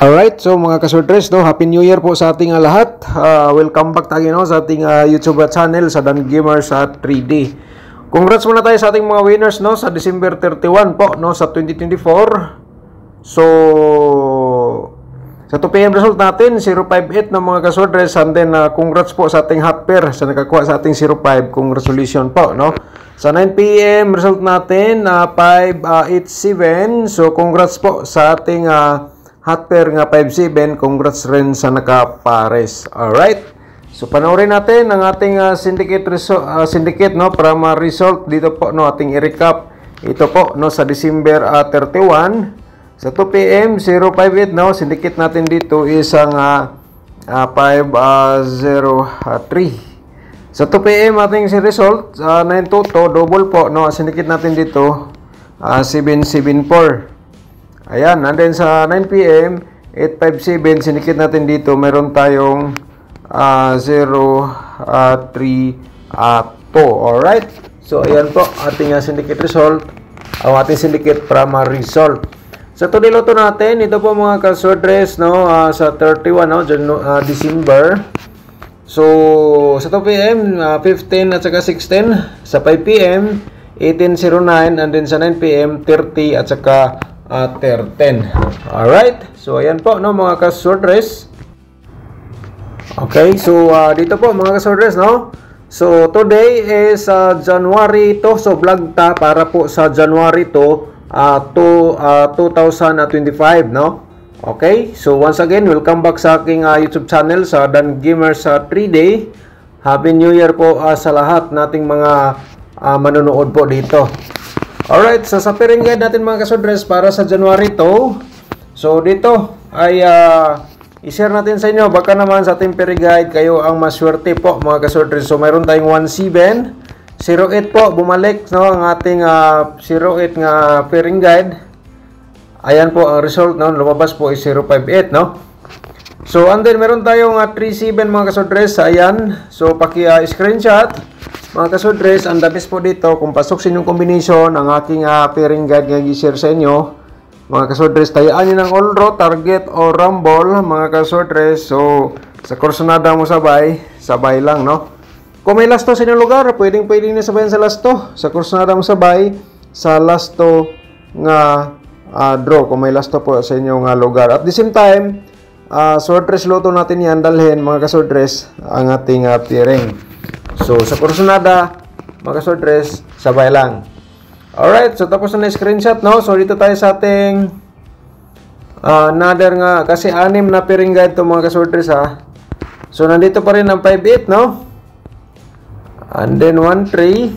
Alright, so mga kaswordres, no, Happy New Year po sa ating lahat. Welcome back tayo no, sa ating YouTube channel sa Dan Gamers sa 3D. Congrats muna tayo sa ating mga winners no, sa December 31 po no, sa 2024. So, sa 2 PM result natin, 058 na mga kaswordres. And then, congrats po sa ating hot pair sa nakakuha sa ating 05. Congratulations po, no. Sa 9 PM result natin, 587. So, congrats po sa ating hot pair nga 5-7. Congrats rin sa nakapares. Alright. So, panoorin natin ang ating syndicate no, para ma-result dito po no, ating i-recap. Ito po no, sa December 31. Sa 2 PM, 058 no, syndicate natin dito is ang 503. Sa 2 PM ating si result, 922, double po no, syndicate natin dito 774. Ayan, and then sa 9 PM, 857, sinikit natin dito, meron tayong 032. Alright? So, ayan po, ating syndicate result, ang ating syndicate prama result. Sa niloto natin, ito po mga kaswordres, no, sa 31, no, December. So, sa 2 PM, 15 at saka 16. Sa 5 PM, 1809, and then sa 9 PM, 30 at saka 10. Alright. So, ayan po, no, mga kaswordres. Okay. So, dito po, mga kaswordres, no. So, today is January to. So, vlog ta para po sa January to 2025, no. Okay. So, once again, welcome back sa aking YouTube channel sa Dan Gamers 3D. Happy New Year po sa lahat nating mga manonood po dito. Alright, so sa pairing guide natin mga kaswordres para sa January 2. So dito ay i-share natin sa inyo. Baka naman sa ating pairing guide kayo ang maswerte po mga kaswordres. So mayroon tayong 17, 08 po, bumalik no, ang ating 08 nga pairing guide. Ayan po ang result no, lumabas po is 058 no. So and then meron tayong 37 mga kaswordres. Ayan, so paki-screenshot mga kaswordres, ang dabis po dito kung pasok sa inyong combination ang aking pairing guide nga i-share sa inyo. Mga kaswordres, tayaan nyo ng all draw, target o rumble mga kaswordres. So, sa kursunada mo sabay lang no. Kung may lasto sa inyong lugar, pwedeng na sabayan sa lasto. Sa kursunada mo sabay sa lasto nga draw, kung may lasto po sa inyong lugar. At the same time, swordress loto natin yan dalhin mga kaswordres ang ating pairing. So, sa kursunada, mga kaswordres, sabay lang. Alright, so tapos na screenshot, no? So, dito tayo sa ating another nga, kasi 6 na pairing guide to mga kaswordres, ha? So, nandito pa rin ang 5-8, no? And then, 1-3.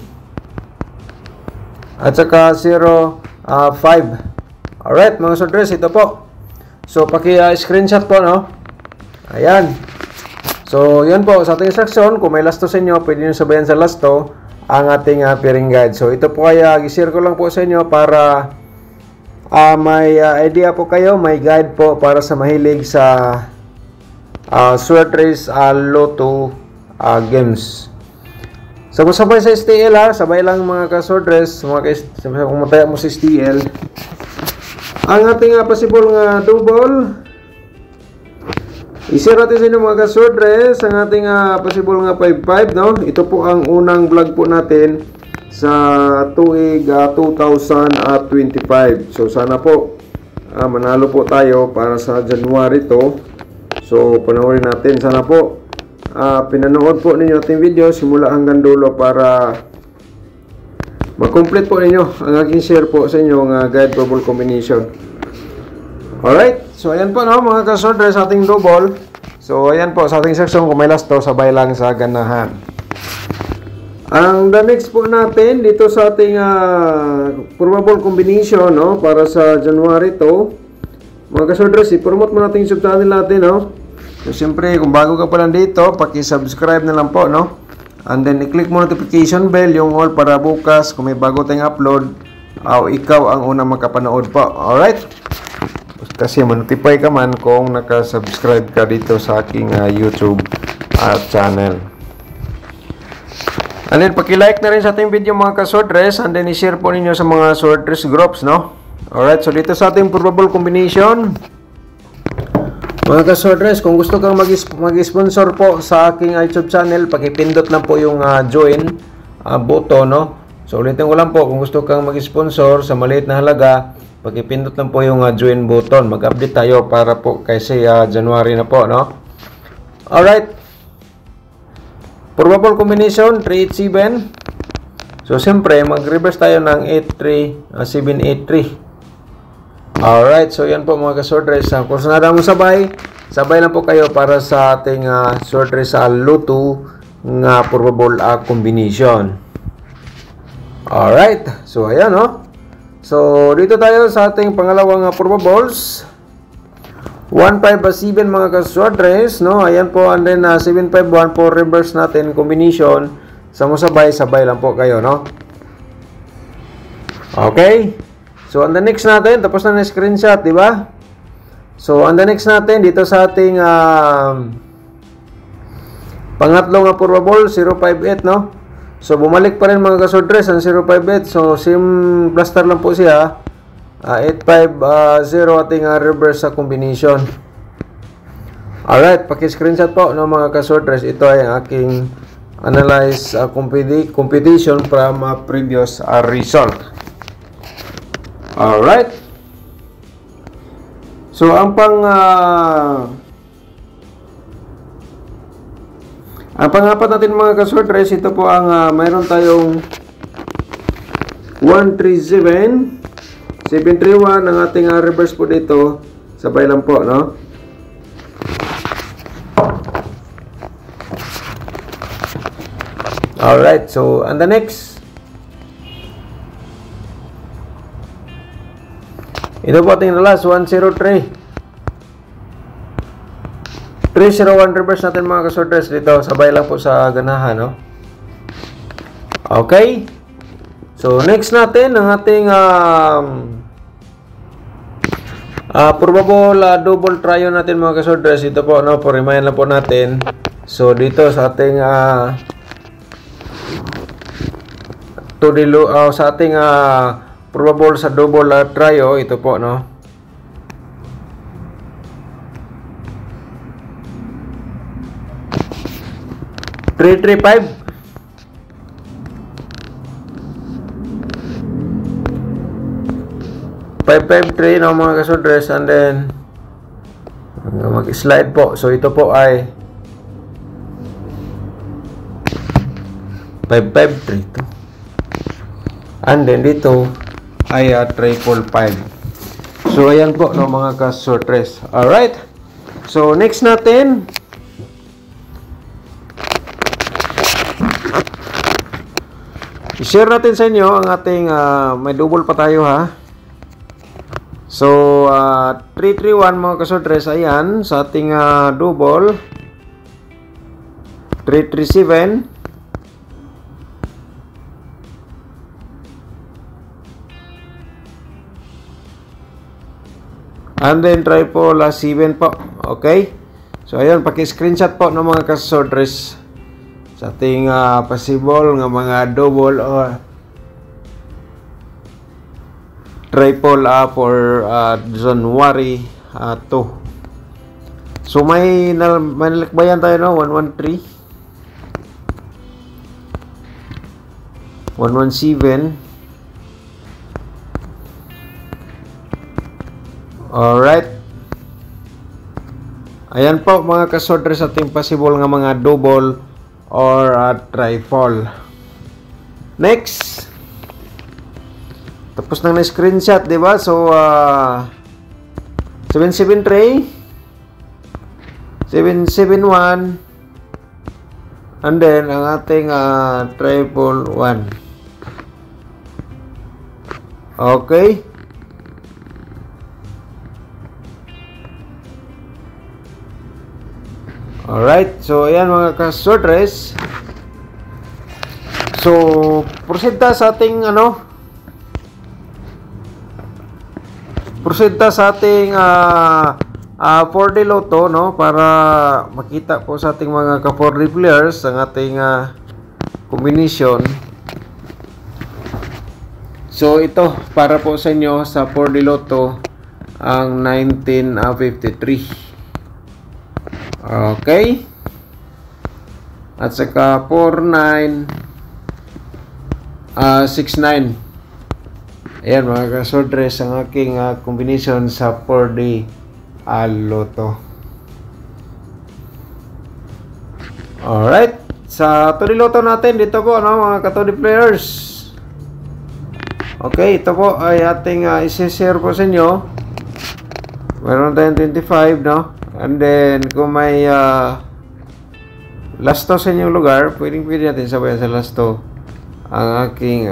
At saka 0-5. Alright, mga kaswordres, ito po. So, paki-screenshot po, no? Ayan. So, yun po, sa ating instruction, kung may lasto sa inyo, pwede nyo sabayan sa lasto ang ating pairing guide. So, ito po kaya, i-share ko lang po sa inyo para may idea po kayo, may guide po para sa mahilig sa swordress lotto games. So, kung sabay sa STL, sabay lang mga ka-swordress, kung mataya mo sa STL, ang ating possible nga double, i-share natin sa inyo mga kaswordres ang ating possible nga 5-5 no. Ito po ang unang vlog po natin sa tuig 2025. So sana po manalo po tayo para sa January to. So panoorin natin, sana po pinanood po ninyo ating video simula hanggang dulo para mag-complete po ninyo ang aking share po sa inyo nga guide double combination. Alright, so ayan po no mga kaswordres sa ating double. So ayan po sa ating section, kung may lasto, sabay lang sa ganahan. Ang the next po natin dito sa ating probable combination no, para sa January to. Mga kaswordres, i-promote mo natin yung YouTube channel natin no. So siyempre, kung bago ka pa lang dito, paki-subscribe na lang po no. And then i-click mo notification bell, yung all, para bukas kung may bago tayong upload, ikaw ang unang makapanood po. Alright? Kasi ma-notify ka man kung naka-subscribe ka dito sa aking YouTube channel. And then, paki-like na rin sa ating video mga ka-swordress, and then i-share po ninyo sa mga swordress groups, no? Alright, so dito sa ating probable combination, Mga ka-Swordress, kung gusto kang mag-sponsor po sa aking YouTube channel, pakipindot lang po yung join button, no? So ulitin ko lang po, kung gusto kang mag-sponsor sa maliit na halaga, pakipindot lang po yung join button. Mag-update tayo para po kasi January na po, no? Alright. Probable combination 387. So siyempre, mag-reverse tayo ng 783. Alright, so yan po mga ka-Swordress. Kung sanada mo sabay lang po kayo para sa ating Swordress Luto nga probable combination. Alright, so ayan, no? So dito tayo sa ating pangalawang probables. 157 mga ka-Swordress, no? Ayan po, and then 751 po reverse natin combination. Sa mo sabay lang po kayo, no? Okay. So, on the next natin, tapos na screenshot, di ba? So, on the next natin, dito sa ating pangatlong probable, 058, no? So, bumalik pa rin mga ka-Swordress ang 058. So, same cluster lang po siya. 850 ating reverse sa combination. Alright, paki-screenshot po, no, mga ka-Swordress. Ito ay aking analyze competition from previous result. Alright. So, ang pangapat natin mga ka-Swordress, ito po ang mayroon tayong 137, 731 ang ating reverse po dito. Sabay lang po, no? Alright, so, and the next. Ito po ating last, 103. 301 reverse natin mga ka-Swordress dito. Sabay lang po sa ganahan, no? Okay. So, next natin, ang ating probable double trio natin mga ka-Swordress. Ito po, no? Remind lang po natin. So, dito sa ating sa ating probable sa double trio, ito po, no? Three, 553, no mga ka-Swordress, and then mag-slide po. So ito po ay 553 to. And then dito ay 355. So ayan po, no mga ka-Swordress. Alright. So next natin, i-share natin sa inyo ang ating may double pa tayo, ha. So 331 mga ka-Swordress, ayan sa ating double 337. And then triple 7 po. Okay? So ayun, paki-screenshot po ng mga ka-Swordress sa ating possible nga mga double or triple for January 2. So may nalikbayan tayo, no? 113, 117. Alright. Ayan po mga ka-Swordress sa ating possible nga mga double or triple. Next. Tapos nang na-screenshot, di ba? So 773, 771, and then ang ating triple 1. Okay. Alright, so ayan mga ka-Swordress. So, proceed ta sa ating sa ating 4D Lotto, no, para makita po sa ating mga ka-4D players ang ating combination. So, ito para po sa inyo sa 4D Lotto ang 1953. Okay. At saka 4969. Ayan mga kasordres, ang aking combination sa 4D Lotto. Alright, sa 2D Lotto natin dito po, no, mga ka-2D players. Okay, ito po ay ating isi-share po sa inyo. Meron tayong 25, no? And then kung may lasto sa inyong lugar, pwede natin sabayan sa lasto ang aking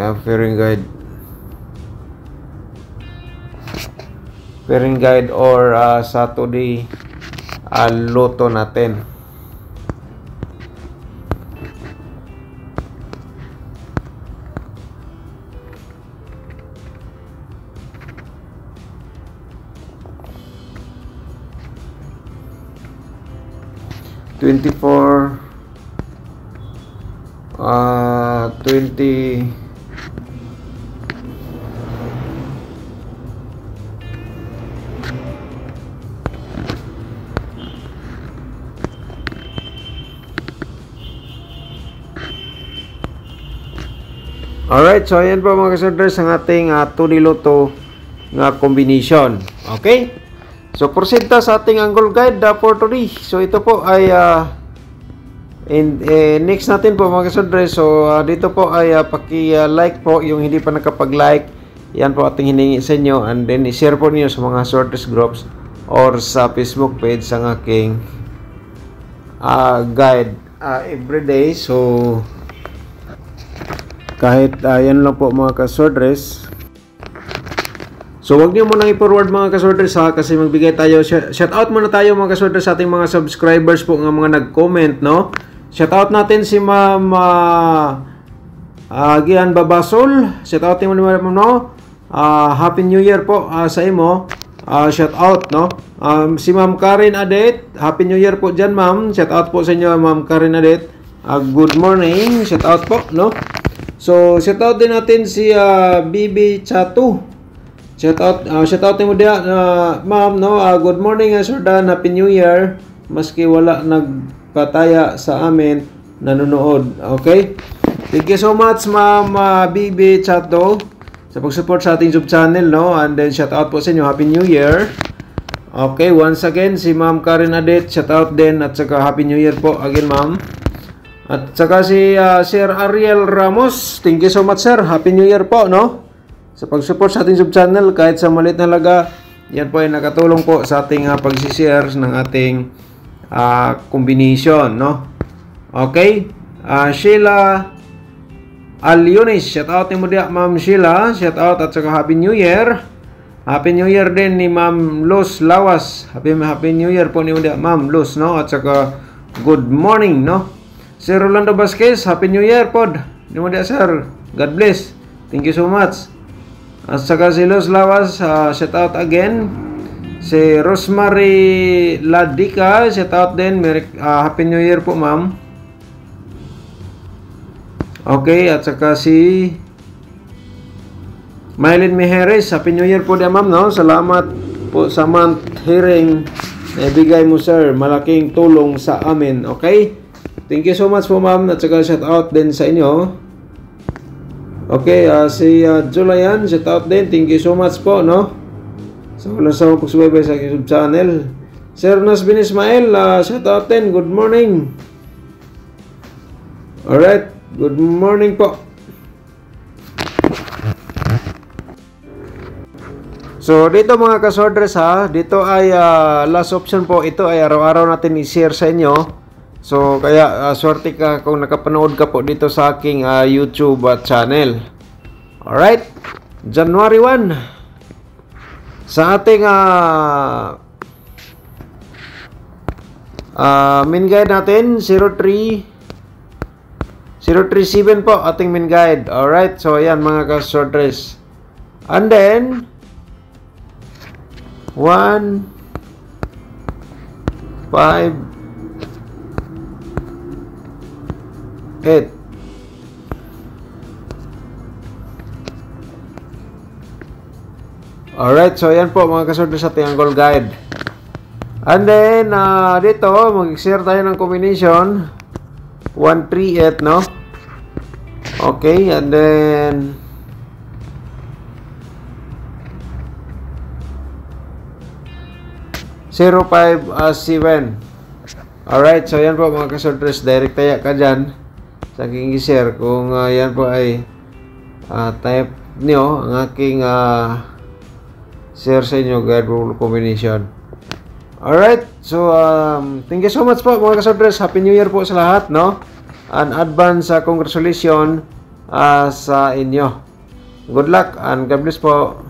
pairing guide or sa 2D Lotto natin. $24 20 Alright, so ayan po mga kasorders ang ating 2D Lotto nga combination. Okay? So proceed ta sa ating angle guide for today. So ito po ay next natin po mga kasorders. So dito po ay paki-like po yung hindi pa nakapag-like. Yan po ating hiningi sa inyo, and then i-share po niyo sa mga sorters groups or sa Facebook page ang aking guide everyday. So kahit yan lang po mga kasorders. So wag niyo muna i-forward mga kasorders ha, kasi magbigay tayo, shout out muna tayo mga kasorders sa ating mga subscribers po nga mga nag-comment, no. Shout out natin si Ma'am Gian Babasol. Shout out mo naman, no. Happy New Year po sa imo. Shout out, no. Si Ma'am Karen Adet, Happy New Year po diyan, ma'am. Shout out po sa inyo, Ma'am Karen Adet. Good morning. Shout out po, no. So, shout out din natin si BB Chatu. Shout out mo dia, ma'am, no. Good morning, Sir Dan. Happy New Year. Maski wala nagpataya sa amin, nanonood. Okay? Thank you so much, ma'am BB Chatu, sa pag-support sa ating YouTube channel, no. And then shout out po sa inyo, Happy New Year. Okay, once again si Ma'am Karen Adet, shout out din, at saka Happy New Year po again, ma'am. At saka si Sir Ariel Ramos, thank you so much, sir. Happy New Year po, no? Sa pag-support sa ating YouTube channel, kahit sa maliit na halaga, yan po ay nakatulong po sa ating pag-share ng ating combination, no? Okay? Sheila Alionis, shout out mo dia, Ma'am Sheila. Shout out at saka Happy New Year. Happy New Year din ni Ma'am Luz Lawas. Happy New Year po ni mo dia, Ma'am Luz, no? At saka good morning, no? Sir Rolando Vasquez, Happy New Year pod. Ni mo dia, sir. God bless. Thank you so much. At saka si Luz Lawas, shout out again. Si Rosemary Ladika, shout out din. Happy New Year po, ma'am. Okay, at saka si Mylene Mejeres, Happy New Year po dia, ma'am, no? Salamat po sa month hearing na ibigay mo, sir. Malaking tulong sa amin. Okay? Thank you so much po, ma'am. At saka shout out din sa inyo. Okay, si Julian, shout out din. Thank you so much po, no? So, walang sama pagsubaybay sa YouTube channel. Sir Nasbin Ismail, shout out din. Good morning. Alright, good morning po. So, dito mga kasorders ha, dito ay last option po. Ito ay araw-araw natin i-share sa inyo. So, kaya swerte ka kung nakapanood ka po dito sa aking YouTube channel. Alright, January 1. Sa ating main guide natin, 037 po, ating main guide. Alright, so ayan mga kasorders. And then, 1, 5, 8. Alright, so ayan po mga kasorders sa ating angle guide. And then, dito, mag-share tayo ng combination. 138, no? Okay, and then... 057. Alright, so yan po mga kasortres. Direct tayo ka dyan sa aking i-share. Kung yan po ay type nyo, ang aking share sa inyo, guide rule combination. Alright, so thank you so much po mga kasortres. Happy New Year po sa lahat, no? And advance congratulations sa inyo. Good luck and God bless po.